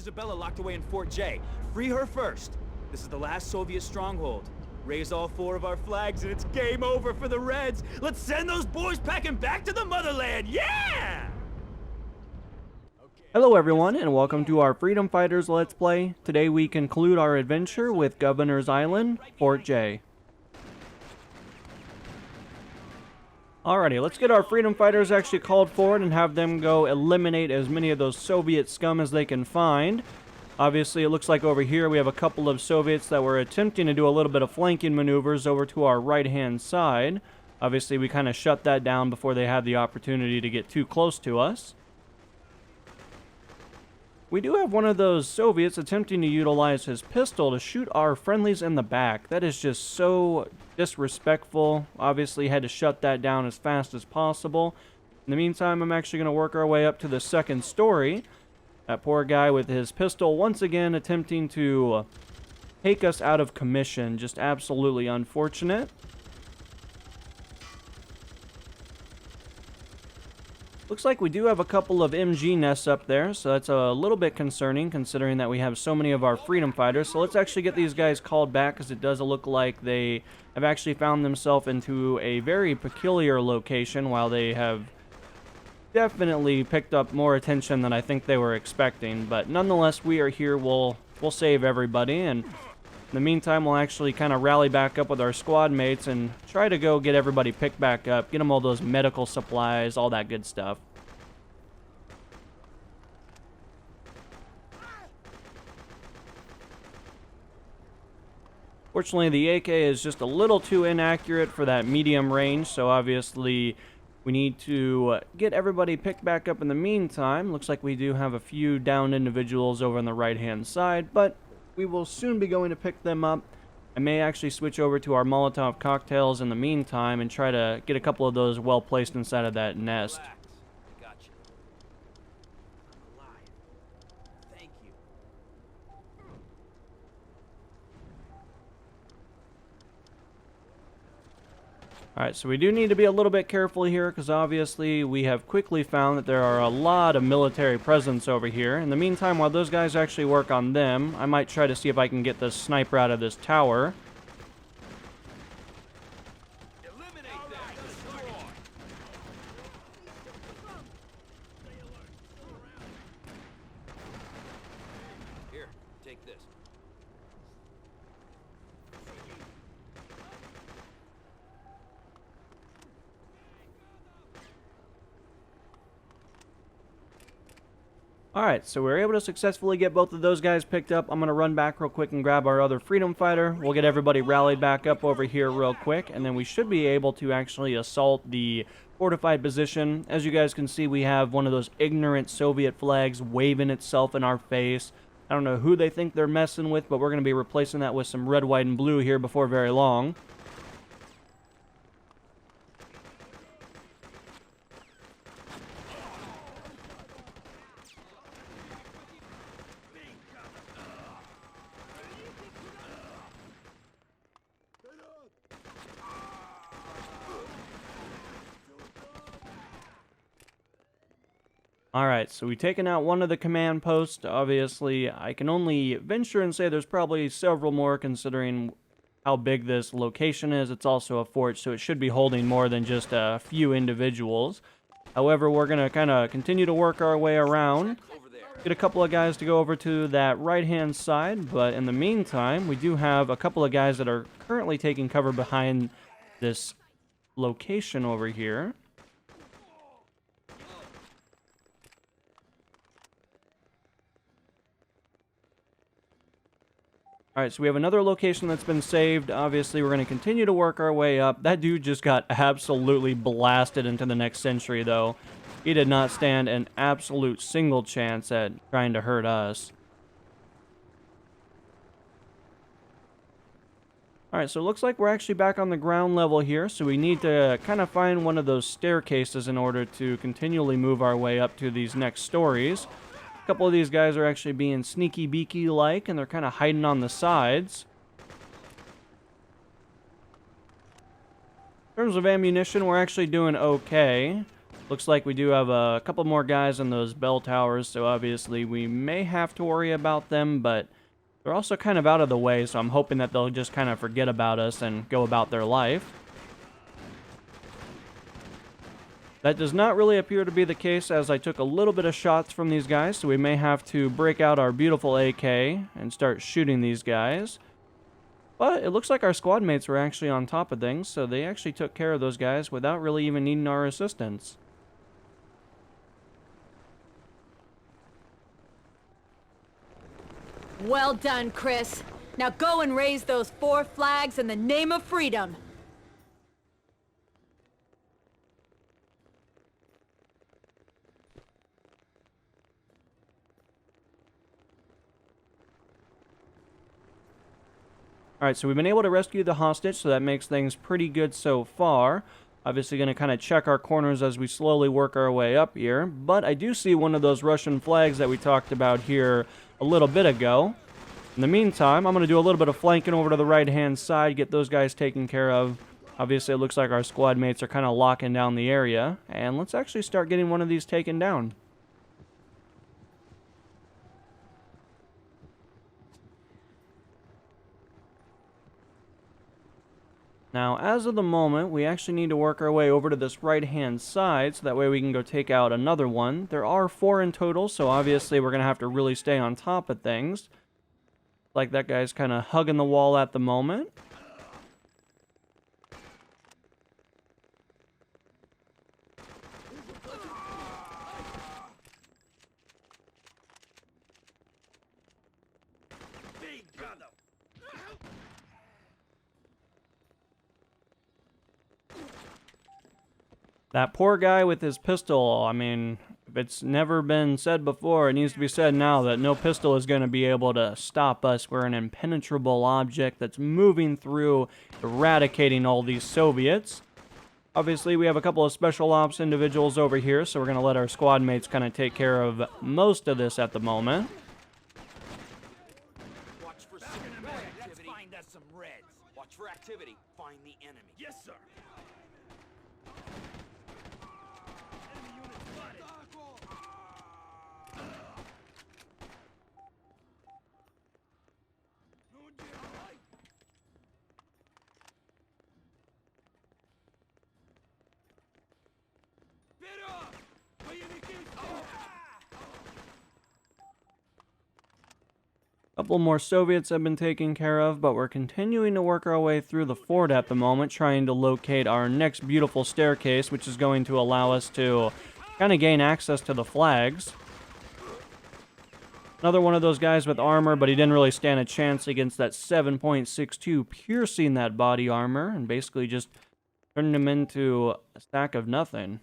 Isabella locked away in Fort J. Free her first. This is the last Soviet stronghold. Raise all 4 of our flags and it's game over for the Reds. Let's send those boys packing back to the motherland. Yeah! Hello everyone, and welcome to our Freedom Fighters Let's Play. Today we conclude our adventure with Governor's Island, Fort J. Alrighty, let's get our Freedom Fighters actually called forward and have them go eliminate as many of those Soviet scum as they can find. Obviously, it looks like over here we have a couple of Soviets that were attempting to do a little bit of flanking maneuvers over to our right-hand side. Obviously, we kind of shut that down before they had the opportunity to get too close to us. We do have one of those Soviets attempting to utilize his pistol to shoot our friendlies in the back. That is just so disrespectful. Obviously, had to shut that down as fast as possible. In the meantime, I'm actually going to work our way up to the second story. That poor guy with his pistol once again attempting to take us out of commission. Just absolutely unfortunate. Looks like we do have a couple of MG nests up there, so that's a little bit concerning considering that we have so many of our freedom fighters. So let's actually get these guys called back because it does look like they have actually found themselves into a very peculiar location while they have definitely picked up more attention than I think they were expecting. But nonetheless, we are here. We'll save everybody, and in the meantime, we'll actually kind of rally back up with our squad mates and try to go get everybody picked back up, get them all those medical supplies, all that good stuff. Fortunately, the AK is just a little too inaccurate for that medium range, so obviously we need to get everybody picked back up in the meantime. Looks like we do have a few downed individuals over on the right-hand side, but we will soon be going to pick them up. I may actually switch over to our Molotov cocktails in the meantime and try to get a couple of those well placed inside of that nest. Alright, so we do need to be a little bit careful here because obviously we have quickly found that there are a lot of military presence over here. In the meantime, while those guys actually work on them, I might try to see if I can get the sniper out of this tower. Here, take this. Alright, so we were able to successfully get both of those guys picked up. I'm going to run back real quick and grab our other freedom fighter. We'll get everybody rallied back up over here real quick, and then we should be able to actually assault the fortified position. As you guys can see, we have one of those ignorant Soviet flags waving itself in our face. I don't know who they think they're messing with, but we're going to be replacing that with some red, white, and blue here before very long. Alright, so we've taken out one of the command posts. Obviously, I can only venture and say there's probably several more considering how big this location is. It's also a fort, so it should be holding more than just a few individuals. However, we're going to kind of continue to work our way around. Get a couple of guys to go over to that right-hand side, but in the meantime, we do have a couple of guys that are currently taking cover behind this location over here. Alright, so we have another location that's been saved. Obviously, we're going to continue to work our way up. That dude just got absolutely blasted into the next century, though. He did not stand an absolute single chance at trying to hurt us. Alright, so it looks like we're actually back on the ground level here, so we need to kind of find one of those staircases in order to continually move our way up to these next stories. A couple of these guys are actually being sneaky beaky like, and they're kind of hiding on the sides. In terms of ammunition, we're actually doing okay. Looks like we do have a couple more guys in those bell towers, so obviously we may have to worry about them, but they're also kind of out of the way, so I'm hoping that they'll just kind of forget about us and go about their life. That does not really appear to be the case, as I took a little bit of shots from these guys, so we may have to break out our beautiful AK and start shooting these guys. But it looks like our squad mates were actually on top of things, so they actually took care of those guys without really even needing our assistance. Well done, Chris. Now go and raise those 4 flags in the name of freedom. Alright, so we've been able to rescue the hostage, so that makes things pretty good so far. Obviously going to kind of check our corners as we slowly work our way up here. But I do see one of those Russian flags that we talked about here a little bit ago. In the meantime, I'm going to do a little bit of flanking over to the right-hand side, get those guys taken care of. Obviously, it looks like our squad mates are kind of locking down the area. And let's actually start getting one of these taken down. Now, as of the moment, we actually need to work our way over to this right-hand side, so that way we can go take out another one. There are 4 in total, so obviously we're going to have to really stay on top of things. Like that guy's kind of hugging the wall at the moment. That poor guy with his pistol, I mean, if it's never been said before, it needs to be said now that no pistol is going to be able to stop us. We're an impenetrable object that's moving through, eradicating all these Soviets. Obviously, we have a couple of special ops individuals over here, so we're going to let our squad mates kind of take care of most of this at the moment. Watch for activity. Find us some reds. Watch for activity. Find the enemy. Yes, sir. A couple more Soviets have been taken care of, but we're continuing to work our way through the fort at the moment, trying to locate our next beautiful staircase, which is going to allow us to kind of gain access to the flags. Another one of those guys with armor, but he didn't really stand a chance against that 7.62, piercing that body armor, and basically just turning him into a stack of nothing.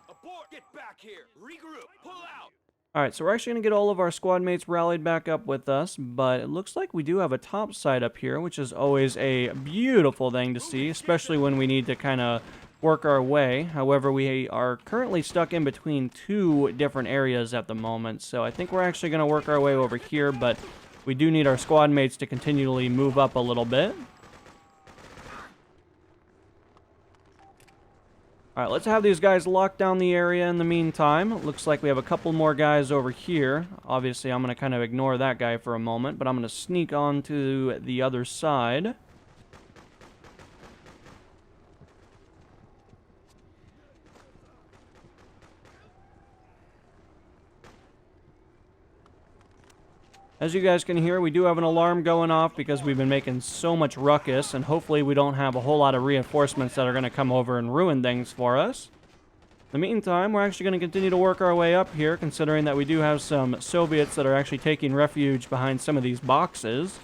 Abort! Get back here! Regroup! Pull out! Alright, so we're actually going to get all of our squad mates rallied back up with us, but it looks like we do have a top side up here, which is always a beautiful thing to see, especially when we need to kind of work our way. However, we are currently stuck in between 2 different areas at the moment, so I think we're actually going to work our way over here, but we do need our squad mates to continually move up a little bit. Alright, let's have these guys lock down the area in the meantime. It looks like we have a couple more guys over here. Obviously, I'm going to kind of ignore that guy for a moment, but I'm going to sneak on to the other side. As you guys can hear, we do have an alarm going off because we've been making so much ruckus, and hopefully we don't have a whole lot of reinforcements that are going to come over and ruin things for us. In the meantime, we're actually going to continue to work our way up here, considering that we do have some Soviets that are actually taking refuge behind some of these boxes.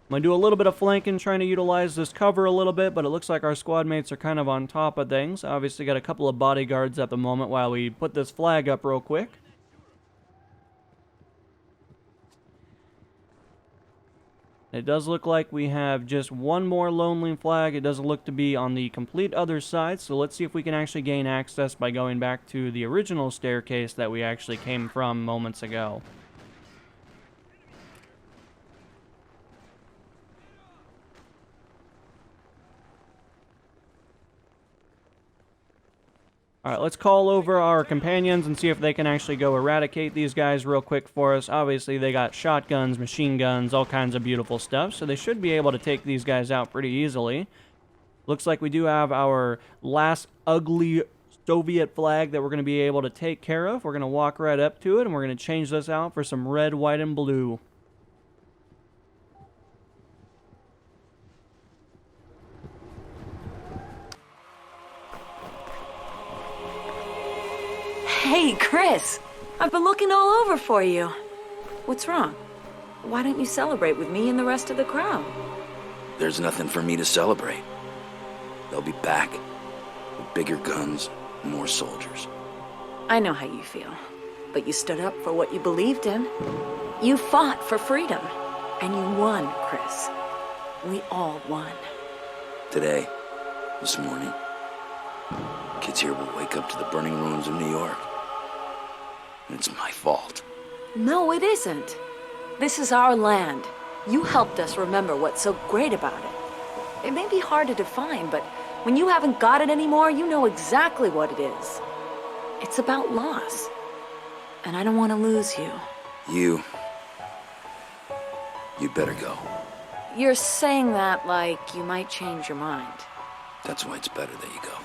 I'm going to do a little bit of flanking, trying to utilize this cover a little bit, but it looks like our squad mates are kind of on top of things. Obviously got a couple of bodyguards at the moment while we put this flag up real quick. It does look like we have just one more lonely flag. It doesn't look to be on the complete other side, so let's see if we can actually gain access by going back to the original staircase that we actually came from moments ago. Alright, let's call over our companions and see if they can actually go eradicate these guys real quick for us. Obviously, they got shotguns, machine guns, all kinds of beautiful stuff, so they should be able to take these guys out pretty easily. Looks like we do have our last ugly Soviet flag that we're going to be able to take care of. We're going to walk right up to it, and we're going to change this out for some red, white, and blue. Hey, Chris! I've been looking all over for you. What's wrong? Why don't you celebrate with me and the rest of the crowd? There's nothing for me to celebrate. They'll be back with bigger guns, more soldiers. I know how you feel, but you stood up for what you believed in. You fought for freedom, and you won, Chris. We all won. Today, this morning, kids here will wake up to the burning ruins of New York. And it's my fault. No, it isn't. This is our land. You helped us remember what's so great about it. It may be hard to define, but when you haven't got it anymore, you know exactly what it is. It's about loss. And I don't want to lose you. You'd better go. You're saying that like you might change your mind. That's why it's better that you go.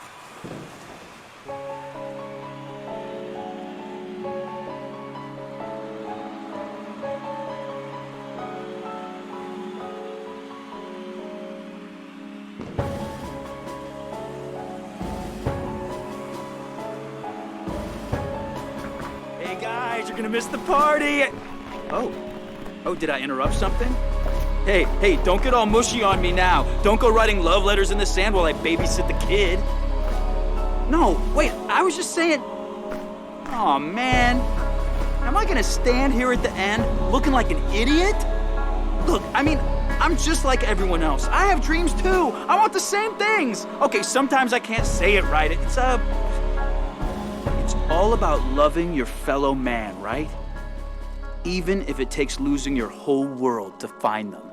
Hey guys, you're gonna miss the party! Oh, did I interrupt something? Hey, don't get all mushy on me now. Don't go writing love letters in the sand while I babysit the kid. No, wait, I was just saying... Aw, man. Am I gonna stand here at the end looking like an idiot? Look, I mean, I'm just like everyone else. I have dreams too. I want the same things. Okay, sometimes I can't say it right. It's all about loving your fellow man, right? Even if it takes losing your whole world to find them.